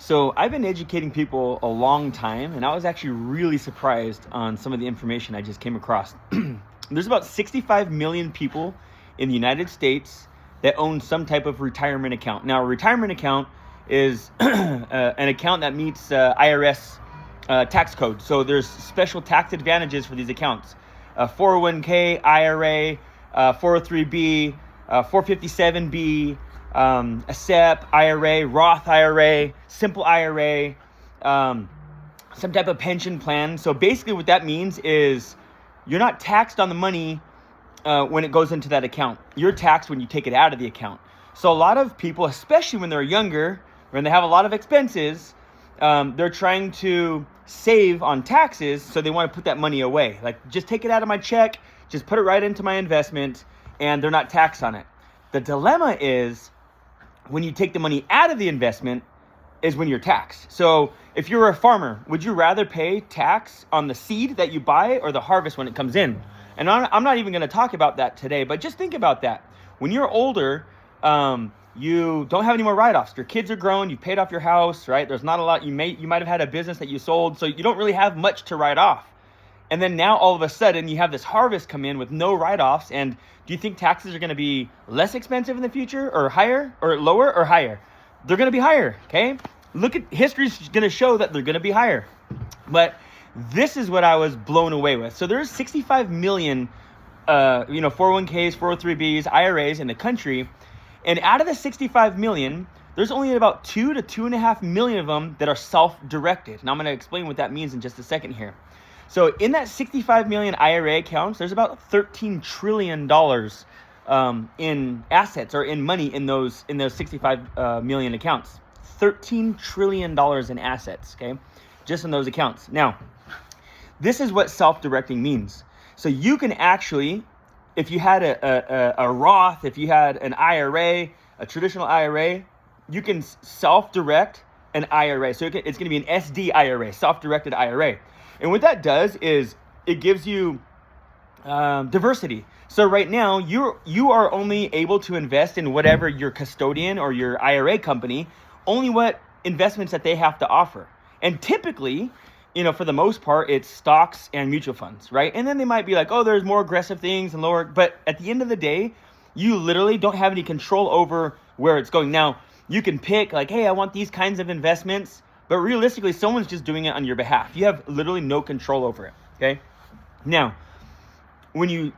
So I've been educating people a long time, and I was actually really surprised on some of the information I just came across. There's about 65 million people in the United States that own some type of retirement account. Now, a retirement account is an account that meets IRS tax code. So there's special tax advantages for these accounts. 401k, IRA, 403b, 457b, a SEP, IRA, Roth IRA, simple IRA, some type of pension plan. So basically what that means is you're not taxed on the money when it goes into that account. You're taxed when you take it out of the account. So a lot of people, especially when they're younger, when they have a lot of expenses, they're trying to save on taxes, so they want to put that money away. Like, just take it out of my check, just put it right into my investment, and they're not taxed on it. The dilemma is when you take the money out of the investment is when you're taxed. So if you're a farmer, would you rather pay tax on the seed that you buy or the harvest when it comes in? And I'm not even going to talk about that today, but just think about that. When you're older, you don't have any more write-offs. Your kids are grown. You've paid off your house, right? There's not a lot. You might have had a business that you sold, so you don't really have much to write off. And then now all of a sudden you have this harvest come in with no write-offs. And do you think taxes are going to be less expensive in the future, or higher, or lower, or higher? They're going to be higher. Okay. Look at history's going to show that they're going to be higher. But this is what I was blown away with. So there's 65 million, 401ks, 403bs, IRAs in the country. And out of the 65 million, there's only about 2 to 2.5 million of them that are self-directed. And I'm going to explain what that means in just a second here. So in that 65 million IRA accounts, there's about $13 trillion in assets or in money in those 65 million accounts. $13 trillion in assets, okay? Just in those accounts. Now, this is what self-directing means. So you can actually, if you had a Roth, if you had an IRA, a traditional IRA, you can self-direct an IRA. So it's going to be an SD IRA, self-directed IRA. And what that does is it gives you diversity. So right now, you are only able to invest in whatever your custodian or your IRA company, only what investments that they have to offer. And typically, for the most part, it's stocks and mutual funds, right? And then they might be like, oh, there's more aggressive things and lower. But at the end of the day, you literally don't have any control over where it's going. Now, you can pick like, hey, I want these kinds of investments. But realistically, someone's just doing it on your behalf. You have literally no control over it, okay? Now, when you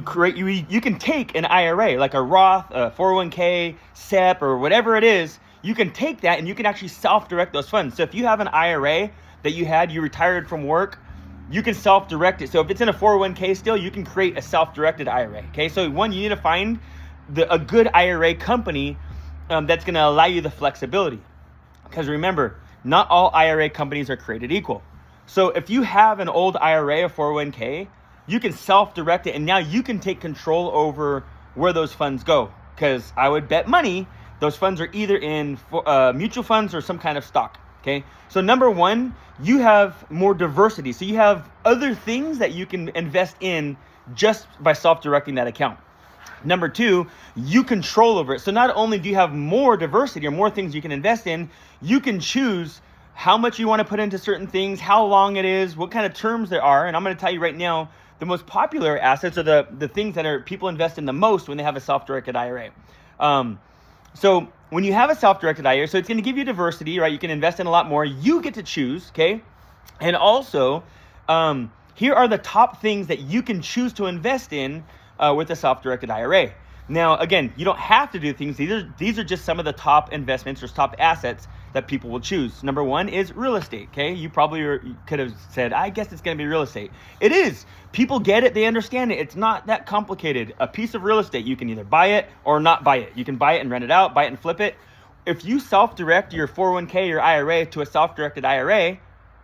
create, you can take an IRA, like a Roth, a 401k, SEP, or whatever it is. You can take that and you can actually self-direct those funds. So if you have an IRA that you retired from work, you can self-direct it. So if it's in a 401k still, you can create a self-directed IRA, okay? So one, you need to find a good IRA company that's going to allow you the flexibility. Because remember, not all IRA companies are created equal. So if you have an old IRA or 401k, you can self-direct it, and now you can take control over where those funds go. Because I would bet money those funds are either in mutual funds or some kind of stock. Okay. So number one, you have more diversity. So you have other things that you can invest in just by self-directing that account. Number two, you control over it. So not only do you have more diversity or more things you can invest in, you can choose how much you want to put into certain things, how long it is, what kind of terms there are. And I'm going to tell you right now, the most popular assets are the things that people invest in the most when they have a self-directed IRA. So when you have a self-directed IRA, so it's going to give you diversity, right? You can invest in a lot more. You get to choose, okay? And also, here are the top things that you can choose to invest in with a self-directed IRA. Now, again, you don't have to do things. These are just some of the top investments or top assets that people will choose. Number one is real estate, okay? You probably could have said, I guess it's going to be real estate. It is. People get it. They understand it. It's not that complicated. A piece of real estate, you can either buy it or not buy it. You can buy it and rent it out, buy it and flip it. If you self-direct your 401k, your IRA to a self-directed IRA,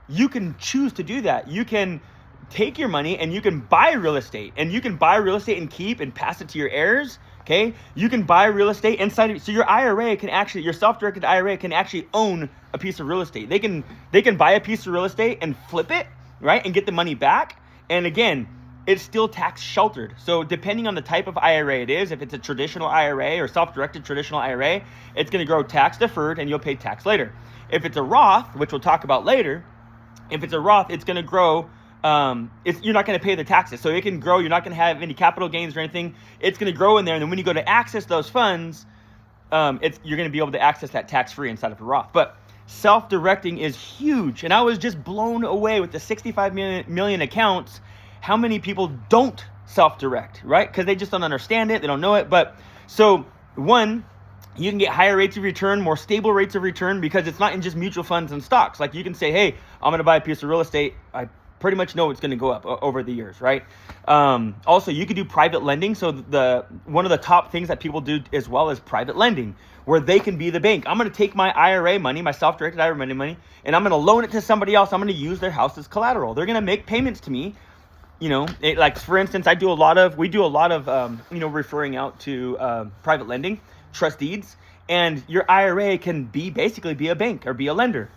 you can choose to do that. You can take your money and you can buy real estate, and you can buy real estate and keep and pass it to your heirs. Okay, you can buy real estate inside of, so your IRA can actually, your self-directed IRA can actually own a piece of real estate. They can buy a piece of real estate and flip it, right, and get the money back. And again, it's still tax sheltered. So depending on the type of IRA it is, if it's a traditional IRA or self-directed traditional IRA, it's going to grow tax deferred and you'll pay tax later. If it's a Roth, which we'll talk about later, if it's a Roth, it's going to grow. You're not going to pay the taxes. So it can grow. You're not going to have any capital gains or anything. It's going to grow in there. And then when you go to access those funds, you're going to be able to access that tax-free inside of a Roth. But self-directing is huge. And I was just blown away with the 65 million accounts, how many people don't self-direct, right? Because they just don't understand it. They don't know it. But so one, you can get higher rates of return, more stable rates of return, because it's not in just mutual funds and stocks. Like you can say, hey, I'm going to buy a piece of real estate. I pretty much know it's going to go up over the years, right? Also, you could do private lending. So one of the top things that people do as well is private lending, where they can be the bank. I'm going to take my IRA money, my self-directed IRA money, and I'm going to loan it to somebody else. I'm going to use their house as collateral. They're going to make payments to me. Like for instance, we do a lot of referring out to private lending, trust deeds, and your IRA can basically be a bank or be a lender.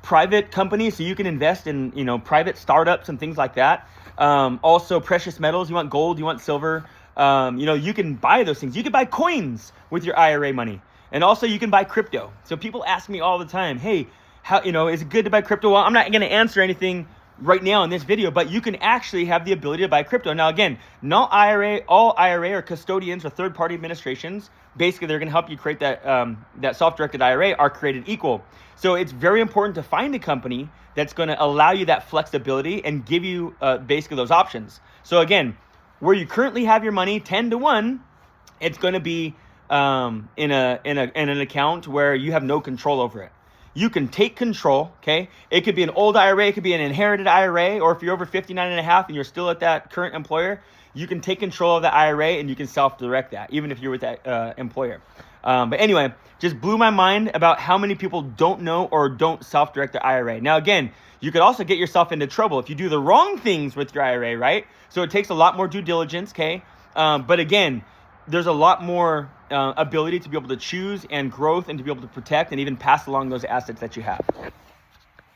Private companies, so you can invest in, private startups and things like that. Also precious metals, you want gold, you want silver, you can buy those things. You can buy coins with your IRA money. And also you can buy crypto. So people ask me all the time, hey, how, is it good to buy crypto? Well, I'm not going to answer anything right now in this video, but you can actually have the ability to buy crypto. Now, again, all IRA or custodians or third-party administrations, basically they're going to help you create that self-directed IRA are created equal. So it's very important to find a company that's going to allow you that flexibility and give you basically those options. So again, where you currently have your money 10-1, it's going to be in an account where you have no control over it. You can take control, okay? It could be an old IRA, it could be an inherited IRA, or if you're over 59 and a half and you're still at that current employer, you can take control of the IRA and you can self-direct that, even if you're with that employer. But anyway, just blew my mind about how many people don't know or don't self-direct their IRA. Now, again, you could also get yourself into trouble if you do the wrong things with your IRA, right? So it takes a lot more due diligence, okay? But again, there's a lot more ability to be able to choose and growth and to be able to protect and even pass along those assets that you have.